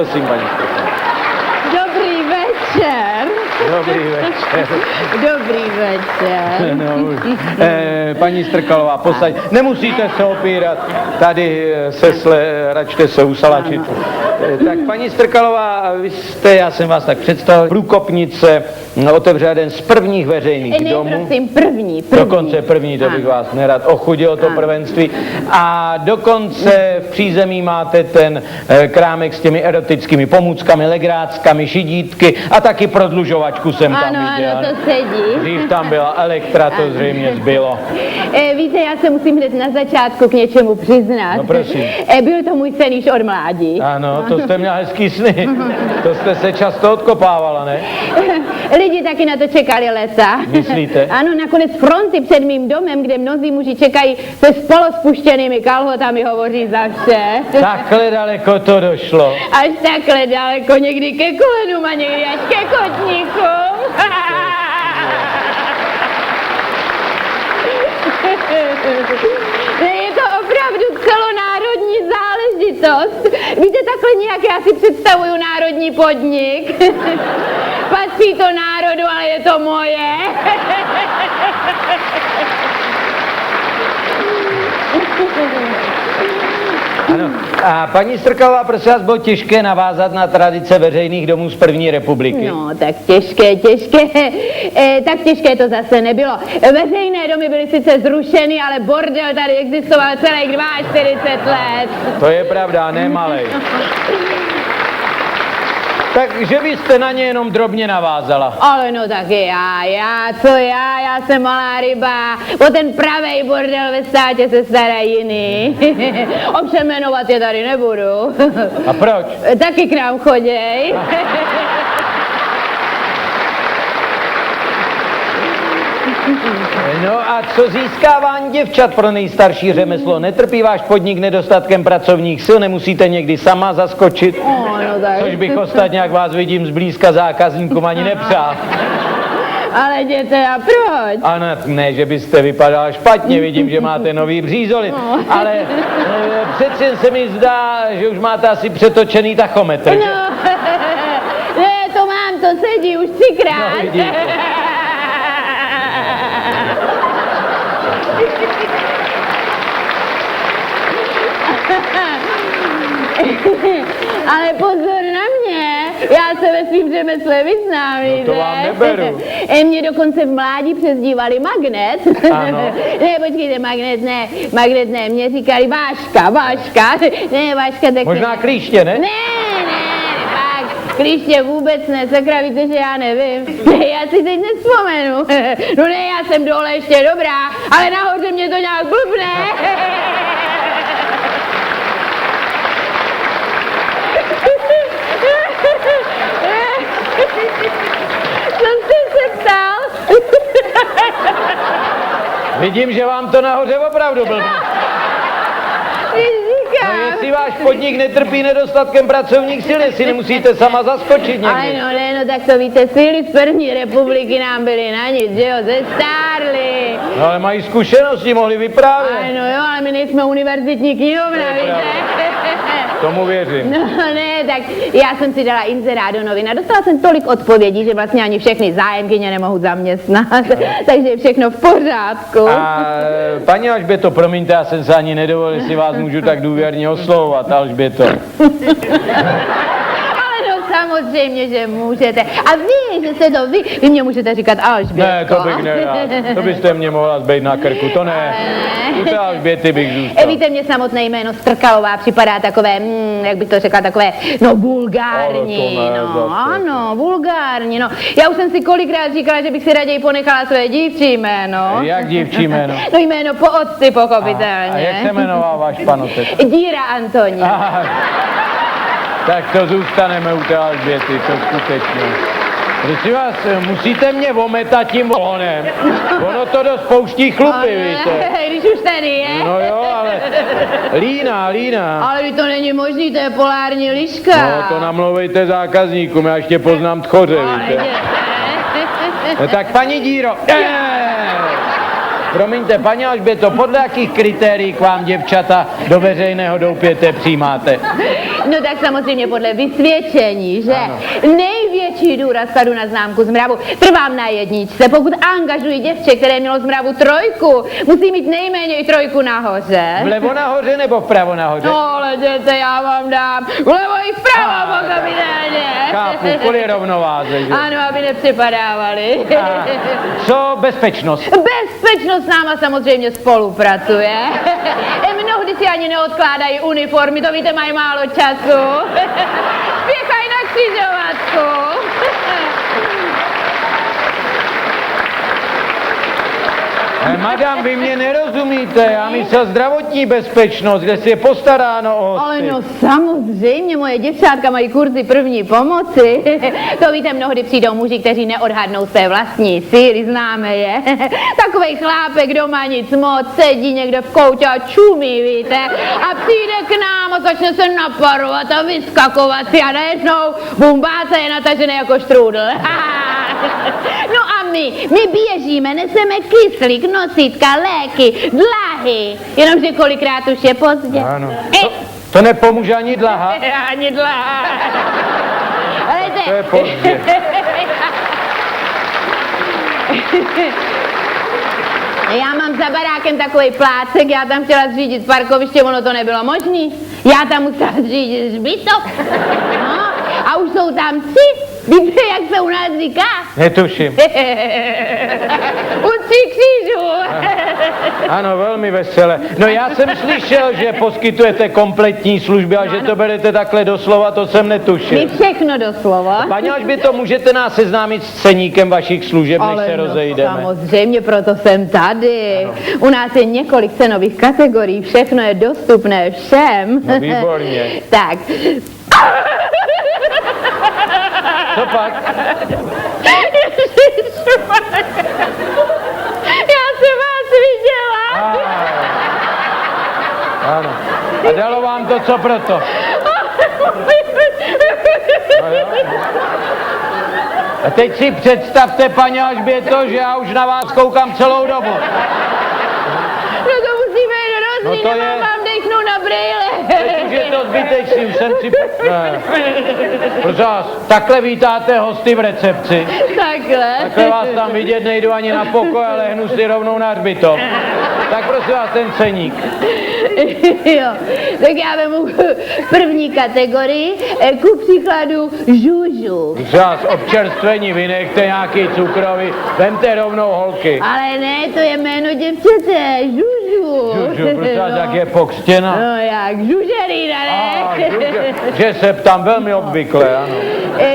Prosím, paní Strkalová. Dobrý večer. Dobrý večer. Dobrý večer. No, paní Strkalová, posaď. Nemusíte se opírat. Tady račte se usalačit. Tak paní Strkalová, vy jste, já jsem vás tak představil, průkopnice, otevřela jeden z prvních veřejných domů. Ne, prosím, první. Dokonce první, to bych vás nerad ochudil, to prvenství. A dokonce v přízemí máte ten krámek s těmi erotickými pomůckami, legráckami, šidítky a taky prodlužovačku jsem tam viděl. Ano, to sedí. Dřív tam byla Elektra, to zřejmě zbylo. Víte, já se musím hned na začátku k něčemu přiznat. No prosím. Byl to můj sen již od mládí. Ano, to jste měla hezký sny. To jste se často odkopávala, ne? Lidi taky na to čekali leta. Myslíte? Ano, nakonec fronty před mým domem, kde mnozí muži čekají se spolospuštěnými kalhotami, hovoří za vše. Takhle daleko to došlo. Až takhle daleko, někdy ke kolenům a někdy až ke kotníkům. Je to opravdu celonárodní záležitost. Víte, takhle nějak já si představuju národní podnik. Patří to národu, ale je to moje. Ano. A paní Strkalová, prosím vás, bylo těžké navázat na tradice veřejných domů z první republiky? No, tak těžké. Tak těžké to zase nebylo. Veřejné domy byly sice zrušeny, ale bordel tady existoval celých 42 let. To je pravda, ne malej. Takže byste na ně jenom drobně navázala. Ale no taky já jsem malá ryba. O ten pravej bordel ve státě se starají jiný. Ovšem jmenovat je tady nebudu. A proč? Taky k nám choděj. No a co získávání děvčat pro nejstarší řemeslo? Netrpí váš podnik nedostatkem pracovních sil? Nemusíte někdy sama zaskočit? No tak. Což bych ostatně, jak vás vidím zblízka zákazníkům, ani nepřál. Ale jděte, a proč? A ne, že byste vypadala špatně, vidím, že máte nový břízoli, ale přeci jen se mi zdá, že už máte asi přetočený tachometr, že? No, ne, to mám, to sedí už 3krát. No, vidíte. Ale pozor na mě, já se ve svým řemesle vyznám, víte? No to vám neberu. Mě dokonce v mládí přezdívali Magnet. Ano. Ne, počkejte, Magnet ne, mě říkali Váška. Ne, Váška tak... Možná klíště, ne? Ne, pak, klíště vůbec ne, sakra, víte, že já nevím. Ne, já si teď nevzpomenu. No ne, já jsem dole ještě dobrá, ale nahoře mě to nějak blbne. Co jste se ptal? Vidím, že vám to nahoře opravdu blbne. No jestli váš podnik netrpí nedostatkem pracovních sil, jestli nemusíte sama zaskočit někdy. Ale no, tak to víte, síly z první republiky nám byly na nic, že jo, zestárly. No ale mají zkušenosti, mohli vyprávět. Ale no jo, ale my nejsme univerzitní knihovna, víte. Tomu věřím. No ne, tak já jsem si dala inzerát do novin a dostala jsem tolik odpovědí, že vlastně ani všechny zájemkyně nemohu zaměstnat, takže je všechno v pořádku. A paní Alžběto, promiňte, já jsem se ani nedovolil, jestli vás můžu tak důvěrně oslovovat, Alžběto. Samozřejmě, že můžete. A vy, že jste to vy mě můžete říkat Alžbětko. Ne, to bych nerád. To byste mě mohla zbejt na krku, to ne. U té Alžběty bych zůstal. Víte, mně samotné jméno Strkalová připadá takové, jak bych to řekla, takové, no vulgární. Ale to ne, no, zase. ano, vulgární, no. Já už jsem si kolikrát říkala, že bych si raději ponechala své dívčí jméno. Jak dívčí jméno? No jméno po otci, pochopitelně. A jak se jmenoval váš pan otec? Díra Antonín. Tak to zůstaneme u té Alžběty, to skutečně. Prosím vás, musíte mě ometat tím vohonem. Ono to dost pouští chlupy, víte. Když už tady je. No jo, ale lína. Ale to není možný, to je polární liška. No to namlouvejte zákazníkům, já ještě poznám tchoře, víte. No tak paní Díro. Promiňte, paní Alžběto, podle jakých kritérií k vám děvčata do veřejného doupěte přijímáte? No tak samozřejmě podle vysvědčení, že? Ano. Největší důraz kladu na známku z mravu. Trvám na jedničce. Pokud angažuji děvče, které mělo z mravu 3, musí mít nejméně 3 nahoře. Vlevo nahoře nebo vpravo nahoře? No, ale děte, já vám dám vlevo i vpravo, kapitáně. Chápu, kvůli rovnováze, že? Ano, aby nepřipadávali. A co bezpečnost? Bezpečnost s náma samozřejmě spolupracuje. Mnohdy si ani neodkládají uniformy, to víte, mají málo času. Spěchají na křižovatku. Madam, vy mě nerozumíte, já myslel zdravotní bezpečnost, kde si je postaráno o hosty. Ale no samozřejmě, moje děvčátka mají kurzy první pomoci. To víte, mnohdy přijdou muži, kteří neodhadnou své vlastní síly, známe je. Takovej chlápek doma nic moc, sedí někde v koutě a čumí, víte. A přijde k nám a začne se naparovat a vyskakovat si a najednou bumbáce je natažený jako štrůdl. No a my běžíme, neseme kyslík, nosítka, léky, dlahy, jenomže kolikrát už je pozdě. Ano. To nepomůže ani dlaha? Ani dlaha. Ale To je pozdě. Já mám za barákem takový plácek, já tam chtěla zřídit parkoviště, ono to nebylo možný. Já tam musela zřídit hřbitov. No, a už jsou tam 3. Víte, jak se u nás říká? Netuším. U 3 křížů. Ano, velmi veselé. No já jsem slyšel, že poskytujete kompletní služby a že to berete takhle doslova, to jsem netušil. My všechno doslova. Paní Alžběto, můžete nás seznámit s ceníkem vašich služeb, než se rozejdeme? Samozřejmě, proto jsem tady. Ano. U nás je několik cenových kategorií, všechno je dostupné všem. No výborně. Tak. Co pak? Já jsem vás viděla. Ano. A dalo vám to co proto? A teď si představte, paní Alžběto, že já už na vás koukám celou dobu. No to musíme jít do No to je... vám dechnout na brýle. Teď už je to zbytečný, už jsem si... Ne. Prosím vás, takhle vítáte hosty v recepci. Takhle vás tam vidět nejdu ani na pokoj, ale hnu si rovnou na hřbitov. Tak prosím vás, ten ceník. Jo, tak já vemu první kategorii, ku příkladu žužu. Prosím vás, občerstvení, vy nechte nějaký cukroví, vemte rovnou holky. Ale ne, to je jméno děvčete, žužu. Žužu, prosím vás, jak je pokřtěna. No jak, žuželína, ne? Že se ptám velmi obvykle, ano.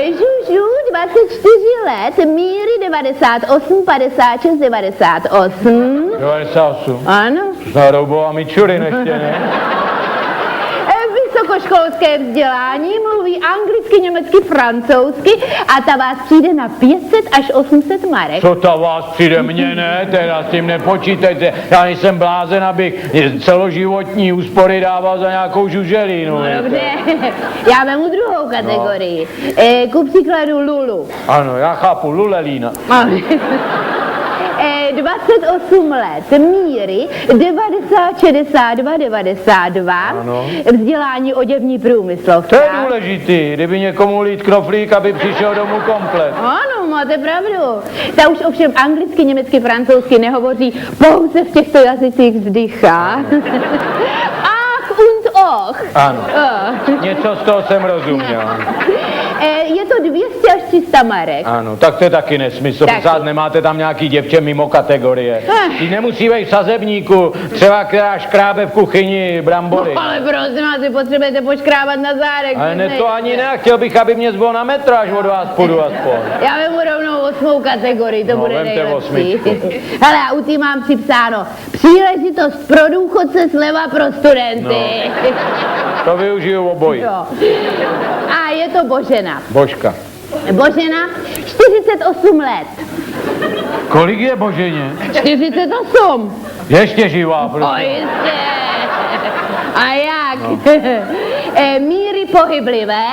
Žužu, 24 let, míry 98, 56, 98. 98. Ano. Za Roubou a Mičurin ještě, ne? Vysokoškolské vzdělání, mluví anglicky, německy, francouzsky a ta vás přijde na 500 až 800 marek. Co ta vás přijde, mně ne, teda s tím nepočítejte. Já nejsem blázen, abych celoživotní úspory dával za nějakou žuželínu. No dobře, já vemu druhou kategorii. No. Ku příkladu Lulu. Ano, já chápu, Lulelína. 28 let, míry 90, 62, 92, ano. Vzdělání oděvní průmyslovka. To je důležitý, kdyby někomu lít knoflík, aby přišel domů komplet. Ano, máte pravdu. Ta už ovšem anglicky, německy, francouzsky nehovoří, pouze v těchto jazycích vzdychá. Ach und och. Ano, něco z toho jsem rozuměl. Je to 200 až 300 marek. Ano, tak to je taky nesmysl, pořád nemáte tam nějaký děvče mimo kategorie. Ty nemusí být v sazebníku, třeba která škrábe v kuchyni brambory. No, ale prosím vás, vy potřebujete poškrábat na zádech. Ale ne, to ani ne, chtěl bych, aby mě zbylo na metr, až od vás půjdu aspoň. Já vemu rovnou 8. kategorii, to bude nejlepší. Hele, a u tý mám připsáno příležitost pro důchodce, sleva pro studenty. No, to využiju obojí. Jo. A je to Božena. Božka. Božena, 48 let. Kolik je Boženě? 48. Ještě živá, prosím. O, jistě. A jak? No. Míry pohyblivé.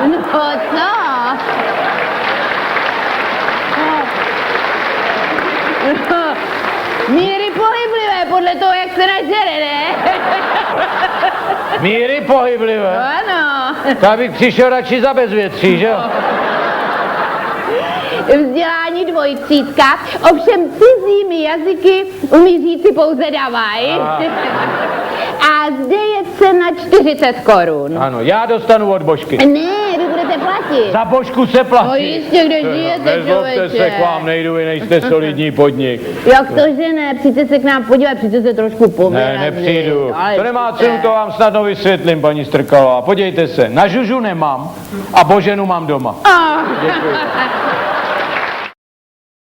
No co? No. Míry pohyblivé, podle toho, jak se nažere, ne? Míry pohyblivé. Ano. Tak bych přišel radši za bezvětří, že jo? Vzdělání dvojtřídka, ovšem cizími jazyky umí říci pouze davaj. A zde je cena 40 korun. Ano, já dostanu od Božky. Ne, vy budete platit. Za Božku se platí. No jistě, kde žijete, Nezlobte se, člověče. k vám nejdu, vy nejste solidní podnik. Jak to, že ne? Přijďte se k nám podívat, přijďte se trošku pověrazit. Ne, nepřijdu. Ale To nemá přijďte. cenu, to vám snadno vysvětlím, paní Strkalová. Podívejte se, na žužu nemám a Boženu mám doma. Ah. Děkuji.